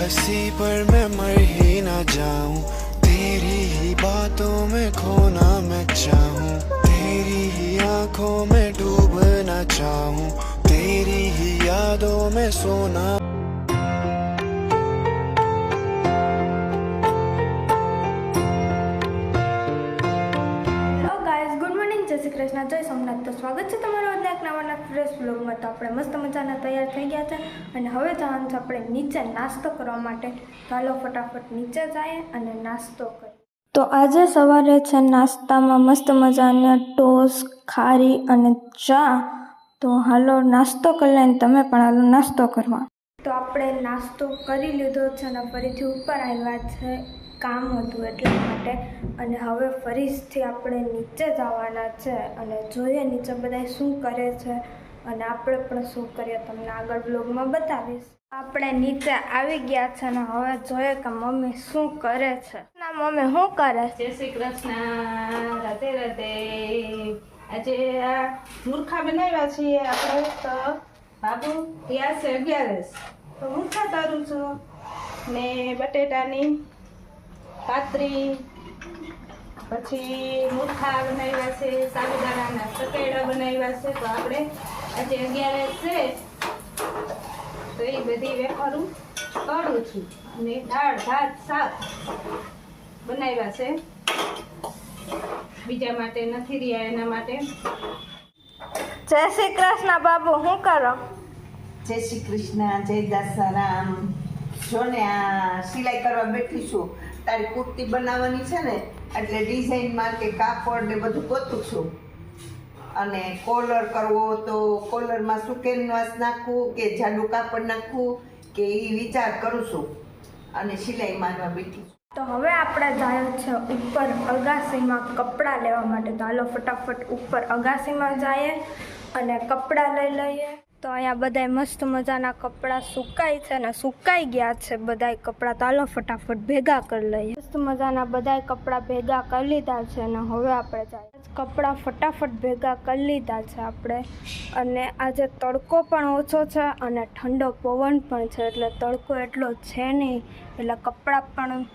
हंसी पर मैं मर ही ना जाऊं, तेरी ही बातों में खोना मैं चाहूं, तेरी ही आंखों में डूबना चाहूं, तेरी ही यादों में सोना। કૃષ્ણ જય સોમનાથ. તો સ્વાગત છે તમારું આજના એક નવા ફ્રેશ બ્લોગમાં. તો આપણે મસ્ત મજાના તૈયાર થઈ ગયા છે અને હવે જવાનું છે આપણે નીચે નાસ્તો કરવા માટે. ચાલો ફટાફટ નીચે જઈએ અને નાસ્તો કરીએ. તો આજે સવારે છે નાસ્તામાં મસ્ત મજાના ટોસ્ટ, ખારી અને ચા. તો હાલો નાસ્તો કરી લઈને તમે પણ હાલો નાસ્તો કરવા. તો આપણે નાસ્તો કરી લીધો છે અને ફરીથી ઉપર આવ્યા છે, કામ હતું એટલા માટે. અને હવે ફરીથી આપણે નીચે જવાના છે અને જોઈએ નીચે બધા શું કરે છે અને આપણે પણ શું કરીએ તમને આગળ બ્લોગમાં બતાવીશ. આપણે નીચે આવી ગયા છે અને હવે જોઈએ કે મમ્મી શું કરે છે. ના મમ્મી શું કરે છે? જય શ્રી કૃષ્ણ, રાધે રાધે. આજે આ મૂર્ખા બનાવ્યા છીએ આપણે. તો બાબુ ગયા છે 11, તો મૂર્ખા તારું છું ને બટેટાની કાતરી, પછી મૂર્ખા બનાવ્યા છે, સાબુદાણાના સકેડા બનાવ્યા છે. તો આપણે આજે 11 છે તો એ બધી વેફરું તળું છું અને દાળ ભાત શાક બનાવ્યા છે. બીજા માટે નથી રહ્યા, એના માટે. જય શ્રી કૃષ્ણ બાબુ, શું કરો? જય શ્રી કૃષ્ણ, જય દાસારામ. જો ને આ સિલાઈ કરવા બેઠી છું. તારી કુર્તી બનાવવાની છે ને, એટલે ડિઝાઇનમાં કે કાપડ ને બધું ગોતું છું. અને કોલર કરવો તો કોલરમાં શું કેનવાસ નાખવું કે જાડું કાપડ નાખવું કે એ વિચાર કરું છું અને સિલાઈ મારવા બેઠી છું. તો હવે આપણે જાય છે ઉપર અગાસીમાં કપડાં લેવા માટે. તો હાલો ફટાફટ ઉપર અગાસીમાં જઈએ અને કપડાં લઈ લઈએ. તો અહીંયા બધાય મસ્ત મજાના કપડાં સુકાય છે અને સુકાઈ ગયા છે બધાય કપડાં. તો હાલો ફટાફટ ભેગા કરી લઈએ. મસ્ત મજાના બધાય કપડાં ભેગા કરી લીધા છે અને હવે આપણે જાય કપડાં ફટાફટ ભેગા કરી લીધા છે આપણે. અને આજે તડકો પણ ઓછો છે અને ઠંડો પવન પણ છે, એટલે તડકો એટલો છે નહીં, એટલે કપડાં પણ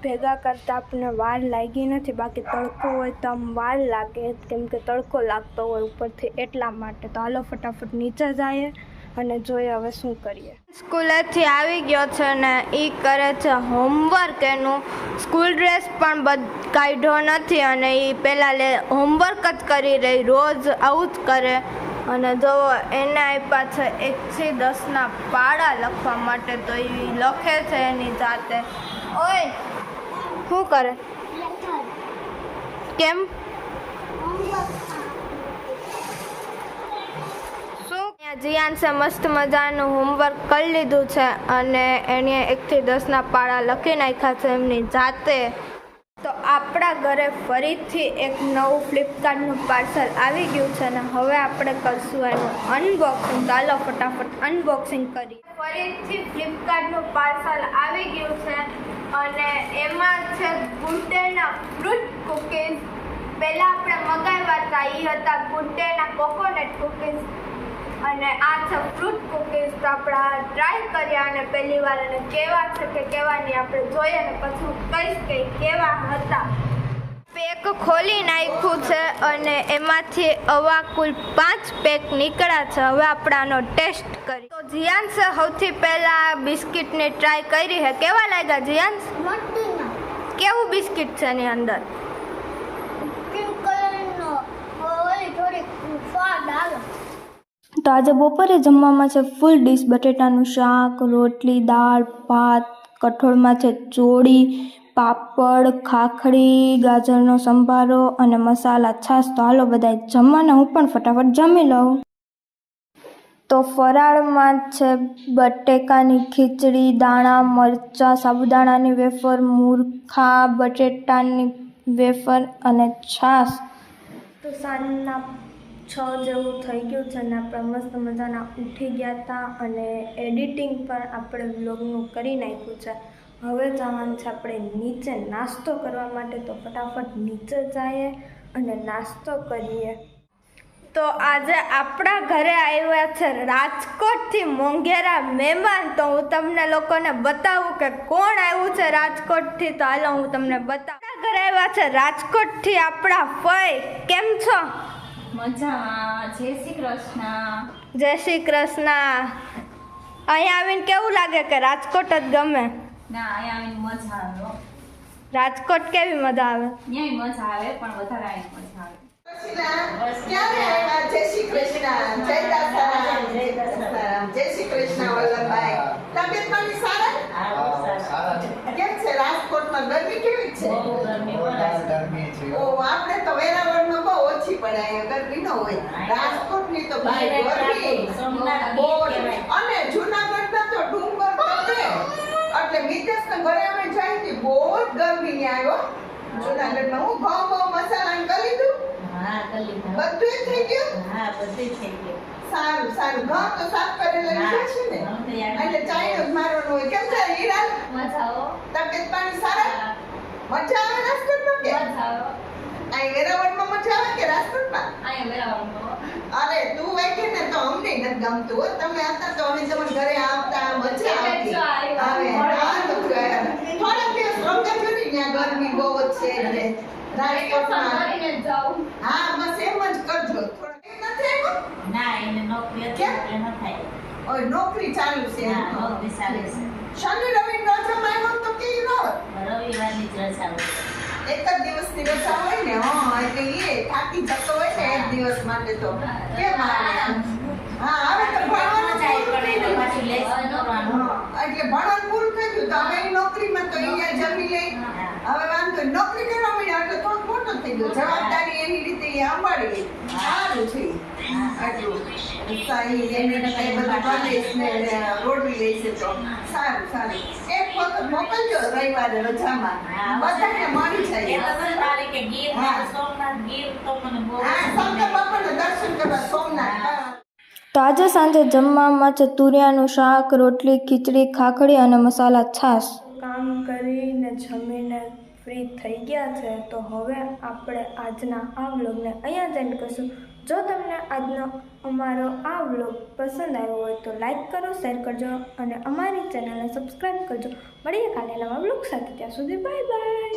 ભેગા કરતાં આપણને વાર લાગી નથી. બાકી તડકો હોય તો આમ વાર લાગે, કેમ કે તડકો લાગતો હોય ઉપરથી, એટલા માટે. તો હાલો ફટાફટ નીચે જઈએ અને જોઈએ હવે શું કરીએ. સ્કૂલેથી આવી ગયો છે ને એ કરે છે હોમવર્ક. એનું સ્કૂલ ડ્રેસ પણ કાઢ્યો નથી અને એ પહેલાં હોમવર્ક જ કરી રહી, રોજ આવું જ કરે. અને જો એને આપ્યા છે 1 થી 10ના પાડા લખવા માટે, તો એ લખે છે એની જાતે. ઓય શું કરે? કેમ? જીયાન્સે મસ્ત મજાનું હોમવર્ક કરી લીધું છે અને એણે 1 થી 10ના પાડા લખી નાખ્યા છે એમની જાતે. તો આપણા ઘરે ફરીથી એક નવું ફ્લિપકાર્ટનું પાર્સલ આવી ગયું છે અને હવે આપણે કરશું એનું અનબોક્સિંગ. ચાલો ફટાફટ અનબોક્સિંગ કરીએ. ફરીથી ફ્લિપકાર્ટનું પાર્સલ આવી ગયું છે અને એમાં છે ગુડ્ડેના ફ્રૂટ કૂકીઝ. પહેલાં આપણે મગાવ્યા હતા એ હતા ગુડ્ડેના કોકોનટ કૂકીઝ અને આ છે ફ્રૂટ કૂકીઝ. તો આપણે ટ્રાય કર્યા અને પહેલી વાર અને કેવા છે કે કેવા નહીં આપણે જોઈએ અને પછી હું કહીશ કે કેવા હતા. પેક ખોલી નાખ્યું છે અને એમાંથી આવા કુલ 5 પેક નીકળ્યા છે. હવે આપણે આનો ટેસ્ટ કરીએ. તો જીયાન્સે સૌથી પહેલાં બિસ્કિટની ટ્રાય કરી છે. કેવા લાગ્યા જીયાન્સ? કેવું બિસ્કિટ છે એની અંદર? તો આજે બપોરે જમવામાં છે ફૂલ ડીશ, બટેટાનું શાક, રોટલી, દાળ, ભાત, કઠોળમાં છે ચોળી, પાપડ, ખાખરી, ગાજરનો સંભારો અને મસાલા છાશ. તો હાલો બધા જમવાના, હું પણ ફટાફટ જમી લઉં. તો ફરાળમાં છે બટેકાની ખીચડી, દાણા, મરચાં, સાબુદાણાની વેફર, મૂર્ખા, બટેટાની વેફર અને છાશ. તો સાંજના 6 જેવું થઈ ગયું છે અને આપણે મસ્ત મજાના ઉઠી ગયા હતા અને એડિટિંગ પણ આપણે વ્લોગનું કરી નાખ્યું છે. હવે જવાનું છે આપણે નીચે નાસ્તો કરવા માટે. તો ફટાફટ નીચે જઈએ અને નાસ્તો કરીએ. તો આજે આપણા ઘરે આવ્યા છે રાજકોટથી મોંઘેરા મહેમાન. તો હું તમને લોકોને બતાવું કે કોણ આવ્યું છે રાજકોટથી. તો હાલો હું તમને બતાવું. આપણા ઘરે આવ્યા છે રાજકોટથી આપણા ફઈ. કેમ છો? મજામાં. જય શ્રી કૃષ્ણ. જય શ્રી કૃષ્ણ. અહીંયા આવીને કેવું લાગે કે રાજકોટ જ ગમે? ના, અહીંયા આવીને મજા આવે હો. રાજકોટ કેવી મજા આવે? ન્યાય મજા આવે પણ વધારે આવીને મજા આવે. ક્યારે આવ્યા? જય શ્રી કૃષ્ણ, જય દાસારામ, જય દાસારામ, જય શ્રી કૃષ્ણ વલ્લભભાઈ. તબિયત પાણી સારા? કેમ છે રાજકોટમાં ગરમી કેવી છે? ઓ આપણે તો વેરાવળમાં બહુ ઓછી પડે, અહીંયા ગરમી ન હોય. રાજકોટની તો ભાઈ ગરમી બહુ જ. અને જૂનાગઢના તો ડુંગર પકડે એટલે મિતેશના ઘરે અમે જાય ને બહુ જ ગરમી ને આવ્યો જૂનાગઢમાં. હું ઘઉં મસાલા કરી લીધું. બધું થઈ ગયું? સારું સારું. ઘઉં તો સાફ કરેલા લીધા છે ને એટલે ચાઈનો જ મારવાનું હોય. કેમ છે હીરા? તબિયત પાણી સારા? મજા આવે રાજકોટમાં કે અહીં વેરાવળમાં મજા આવે કે રાજકોટમાં? અરે તું વાંચે ને તો અમને નથી ગમતું હો. તમે હતા તો અમે તમારા ઘરે આવતા, મજા આવતી. હવે થોડાક દિવસ રમતા છો ને ત્યાં ગરમી બહુ જ છે એટલે રાજકોટમાં. હા બસ એમ જ કરજો. થોડા નથી આવ્યો? ઓય નોકરી ચાલુ છે. શનિ રવિ રજા માંગો તો કેવી ન હોય? એક જ દિવસની રજા હોય ને. હા એટલે એ થાકી જતો હોય ને એક દિવસ માટે તો કેમ આવે? હા હવે તો ભણવાનું એટલે ભણવાનું પૂરું થઈ ગયું તો હવે નોકરીમાં તો અહીંયા જમી લે. હવે વાંધો નોકરી કરવા મળ્યા એટલે થોડું મોટો થઈ ગયો. જવાબદારી એની રીતે એ સંભાળી સારું છે. આટલું સારી એની રીતે બધું પ્રદેશ ને રોડવી લે છે તો સારું સારું. એક વખત મોકલજો રવિવારે રજામાં બધાને મળી જાય. હા શંકર બાપાના દર્શન કરવા સોમનાથ. તો આજે સાંજે જમવામાં છે તુરિયાનું શાક, રોટલી, ખીચડી, ખાખડી અને મસાલા છાશ. કામ કરીને જમીને ફ્રી થઈ ગયા છે તો હવે આપણે આજના આ વ્લોગને અહીંયા જ એન્ડ કરશું. જો તમને આજનો અમારો આ વ્લોગ પસંદ આવ્યો હોય તો લાઈક કરો, શેર કરજો અને અમારી ચેનલને સબસ્ક્રાઈબ કરજો. મળીએ કાલે નવા વ્લોગ સાથે. ત્યાં સુધી બાય બાય.